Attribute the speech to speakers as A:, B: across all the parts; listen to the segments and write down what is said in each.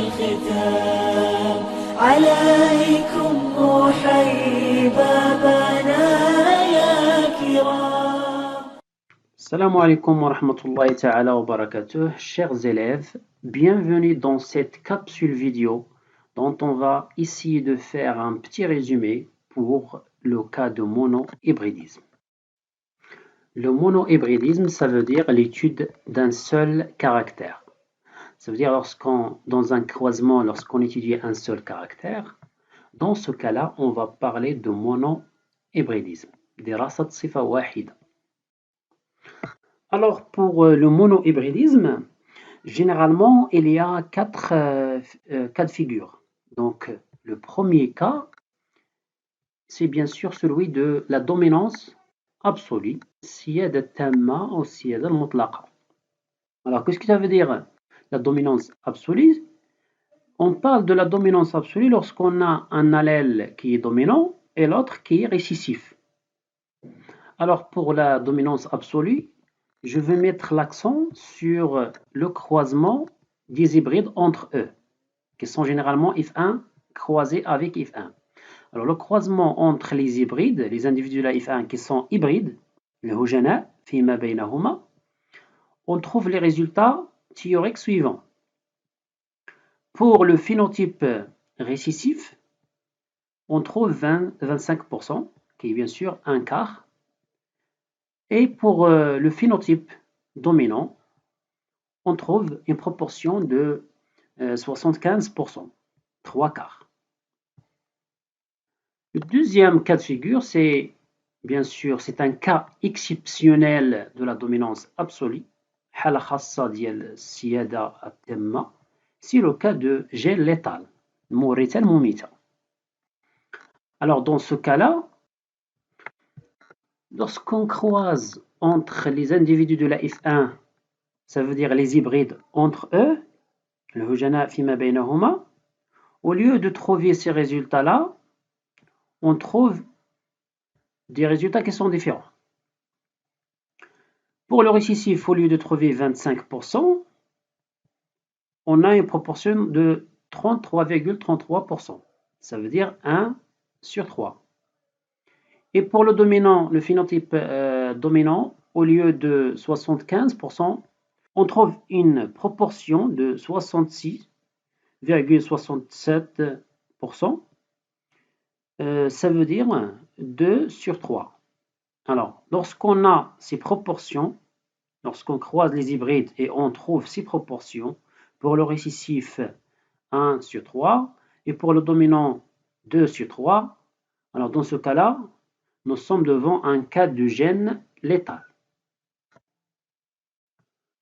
A: الختام عليكم أحيي بابنا يا كرام.
B: Salam alaikum wa rahmatullahi ta'ala wa barakatuh. Chers élèves, bienvenue dans cette capsule vidéo dont on va essayer de faire un petit résumé pour le cas de monohybridisme. Le monohybridisme, ça veut dire l'étude d'un seul caractère. Ça veut dire dans un croisement, lorsqu'on étudie un seul caractère, dans ce cas-là, on va parler de monohybridisme. دراسة صفة واحدة. Alors, pour le monohybridisme, généralement, il y a quatre cas de figure. Donc, le premier cas, c'est bien sûr celui de la dominance absolue, السيادة التامة أو السيادة المطلقة. Alors, qu'est-ce que ça veut dire la dominance absolue? On parle de la dominance absolue lorsqu'on a un allèle qui est dominant et l'autre qui est récessif. Alors, pour la dominance absolue, je vais mettre l'accent sur le croisement des hybrides entre eux, qui sont généralement if1 croisés avec if1. Alors, le croisement entre les hybrides, les individus de la if1 qui sont hybrides, le hujana, fima baynahuma, on trouve les résultats théoriques suivants. Pour le phénotype récessif, on trouve 25%, qui est bien sûr un quart. Et pour le phénotype dominant, on trouve une proportion de 75%, 3 quarts. Le deuxième cas de figure, c'est bien sûr, c'est un cas exceptionnel de la dominance absolue. حالة خاصة ديال السيادة التامة. C'est le cas de gel létal, مورثة المميتة. Alors dans ce cas-là, lorsqu'on croise entre les individus de la F1, ça veut dire les hybrides entre eux, le hujana fima baynahuma, au lieu de trouver ces résultats-là, on trouve des résultats qui sont différents. Pour le récessif, au lieu de trouver 25%, on a une proportion de 33,33%. Ça veut dire 1 sur 3. Et pour le dominant, le phénotype dominant, au lieu de 75%, on trouve une proportion de 66,67%. Ça veut dire 2 sur 3. Alors, lorsqu'on a ces proportions, lorsqu'on croise les hybrides et on trouve ces proportions, pour le récessif 1 sur 3 et pour le dominant 2 sur 3, alors dans ce cas-là, nous sommes devant un cas de gène létal.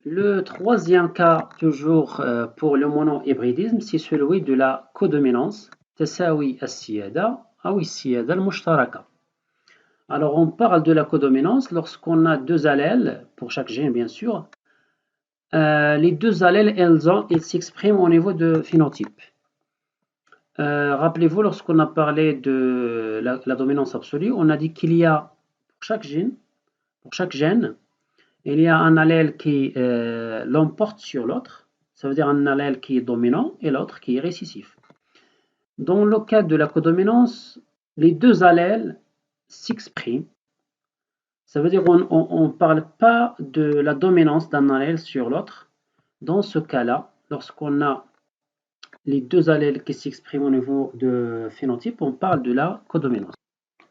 B: Le troisième cas, toujours pour le monohybridisme, c'est celui de la codominance, تساوي السيادة أو السيادة المشتركة. Alors on parle de la codominance lorsqu'on a deux allèles, pour chaque gène bien sûr. Les deux allèles, elles s'expriment au niveau de phénotype. Rappelez-vous, lorsqu'on a parlé de la dominance absolue, on a dit qu'il y a pour chaque gène, il y a un allèle qui l'emporte sur l'autre, ça veut dire un allèle qui est dominant et l'autre qui est récessif. Dans le cas de la codominance, les deux allèles s'expriment. Ça veut dire qu'on ne parle pas de la dominance d'un allèle sur l'autre. Dans ce cas-là, lorsqu'on a les deux allèles qui s'expriment au niveau de phénotype, on parle de la codominance.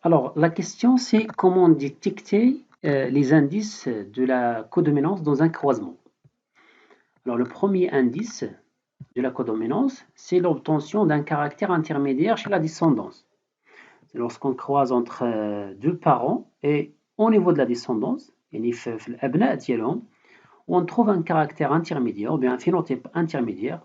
B: Alors, la question, c'est comment détecter les indices de la codominance dans un croisement. Alors, le premier indice de la codominance, c'est l'obtention d'un caractère intermédiaire chez la descendance. C'est lorsqu'on croise entre deux parents et au niveau de la descendance, on trouve un caractère intermédiaire ou bien un phénotype intermédiaire.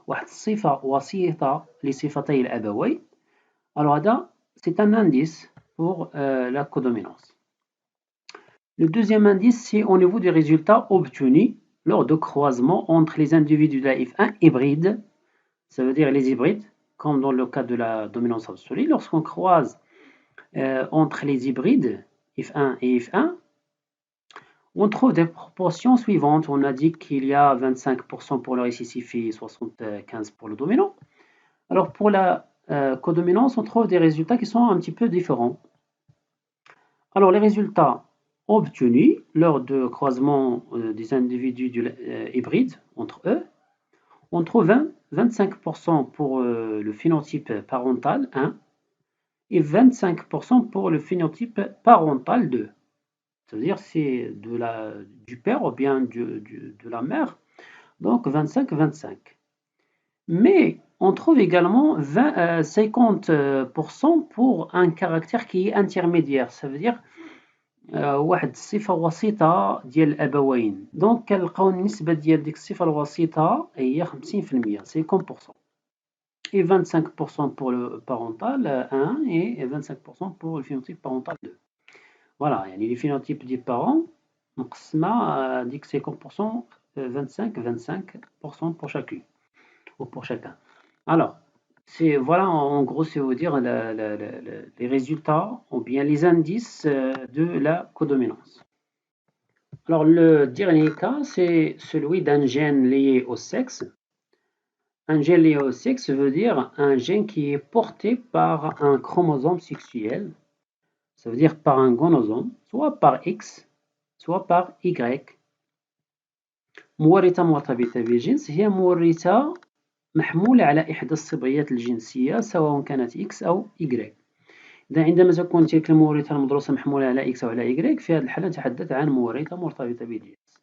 B: Alors là, c'est un indice pour la codominance. Le deuxième indice, c'est au niveau des résultats obtenus lors de croisement entre les individus de la F1 hybrides. Ça veut dire les hybrides, comme dans le cas de la dominance absolue. Lorsqu'on croise entre les hybrides F1 et F1, on trouve des proportions suivantes. On a dit qu'il y a 25% pour le récessif et 75% pour le dominant. Alors pour la codominance, on trouve des résultats qui sont un petit peu différents. Alors les résultats obtenus lors de croisement des individus hybrides entre eux, on trouve 25% pour le phénotype parental 1 et 25% pour le phénotype parental 2. C'est-à-dire c'est du père ou bien de la mère, donc 25-25. Mais on trouve également 50% pour un caractère qui est intermédiaire, ça veut dire واحد الصفة وسيطة ديال الأبوين، دونك كنلقاو النسبة ديال ديك الصفة الوسيطة هي 50%، 50%. Et 25% pour le parental 1 et 25% pour le phénotype parental 2. Voilà, يعني les phénotypes des parents مقسمة ديك 50%، 25% pour chacune ou pour chacun. Alors, voilà en gros, c'est vous dire les résultats ou bien les indices de la codominance. Alors, le dernier cas, c'est celui d'un gène lié au sexe. Un gène lié au sexe veut dire un gène qui est porté par un chromosome sexuel, ça veut dire par un gonosome, soit par X, soit par Y. مورثة مرتبطة بالجنس هي مورثة محمولة على إحدى الصبغيات الجنسية سواء كانت X أو Y. إذا عندما تكون تلك المورثة المدروسة محمولة على X أو على Y، في هذه الحالة نتحدث عن مورثة مرتبطة بالجنس.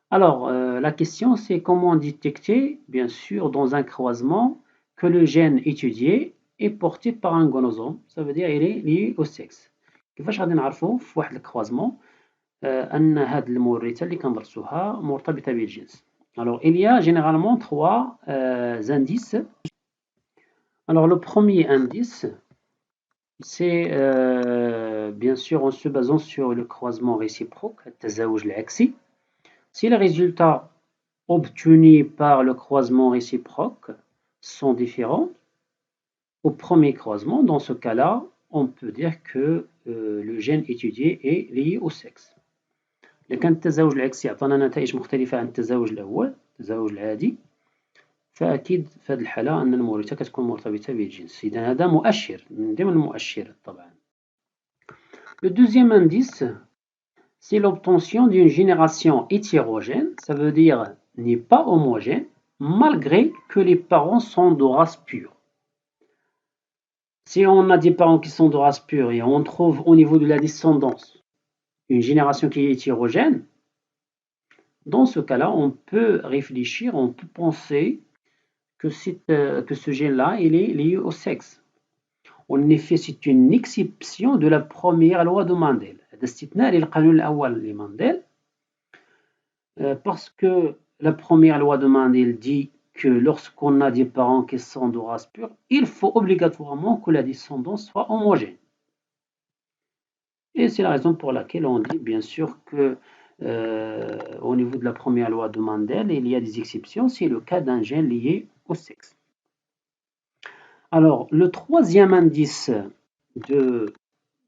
B: Alors, la question c'est comment détecter, bien sûr, dans un croisement, que le gène étudié est porté par un gonosome, ça veut dire il est lié au sexe. كيفاش غادي نعرفوا في واحد الكروازمون أن هاد المورثة اللي كندرسوها مرتبطة بالجنس. Alors, il y a généralement trois indices. Alors, le premier indice, c'est bien sûr en se basant sur le croisement réciproque, التزاوج العكسي. Si les résultats obtenus par le croisement réciproque sont différents au premier croisement, dans ce cas-là, on peut dire que le gène étudié est lié au sexe. إذا كان التزاوج العكسي عطانا نتائج مختلفة عن التزاوج الأول، التزاوج العادي، فأكيد في هذه الحالة أن المورثة كتكون مرتبطة بالجنس. إذا هذا مؤشر من ضمن المؤشرات طبعا. Le deuxième indice, c'est l'obtention d'une génération hétérogène, ça veut dire n'est pas homogène, malgré que les parents sont de race pure. Si on a des parents qui sont de race pure et on trouve au niveau de la descendance une génération qui est hétérogène, dans ce cas-là, on peut réfléchir, on peut penser que ce gène-là, il est lié au sexe. En effet, c'est une exception de la première loi de Mendel. هذا استثناء للقانون الأول لمندل parce que la première loi de Mendel dit que lorsqu'on a des parents qui sont de race pure, il faut obligatoirement que la descendance soit homogène. Et c'est la raison pour laquelle on dit bien sûr que au niveau de la première loi de Mendel, il y a des exceptions, c'est le cas d'un gène lié au sexe. Alors, le troisième indice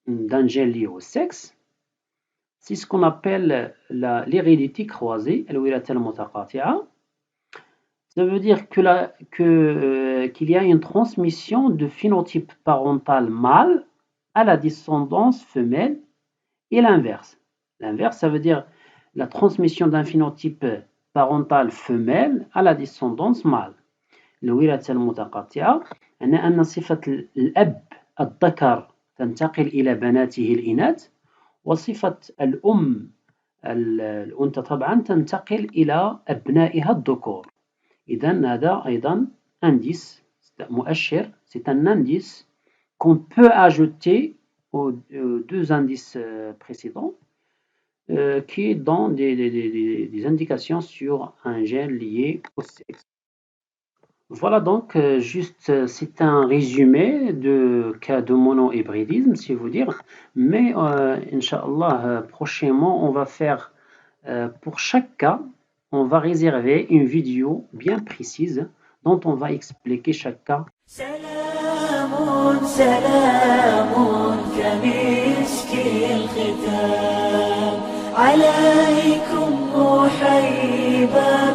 B: d'un gène lié au sexe, c'est ce qu'on appelle l'hérédité croisée, الوراثة المتقاطعة. Ça veut dire qu'il y a une transmission de phénotype parental mâle à la descendance femelle et l'inverse. L'inverse, ça veut dire la transmission d'un phénotype parental femelle à la descendance mâle. الوراثة المتقاطعة يعني أن صفة الأب الذكر تنتقل إلى بناته الإناث، وصفة الأم الأنثى طبعا تنتقل إلى أبنائها الذكور. إذن هذا أيضا indice, مؤشر, c'est un indice qu'on peut ajouter aux deux indices précédents qui donnent des indications sur un gène lié au sexe. Voilà donc juste c'est un résumé de cas de monohybridisme si vous dire, mais Inch'Allah prochainement on va faire pour chaque cas on va réserver une vidéo bien précise dont on va expliquer chaque cas.
A: سلام سلام كمسك الختام عليكم محيبا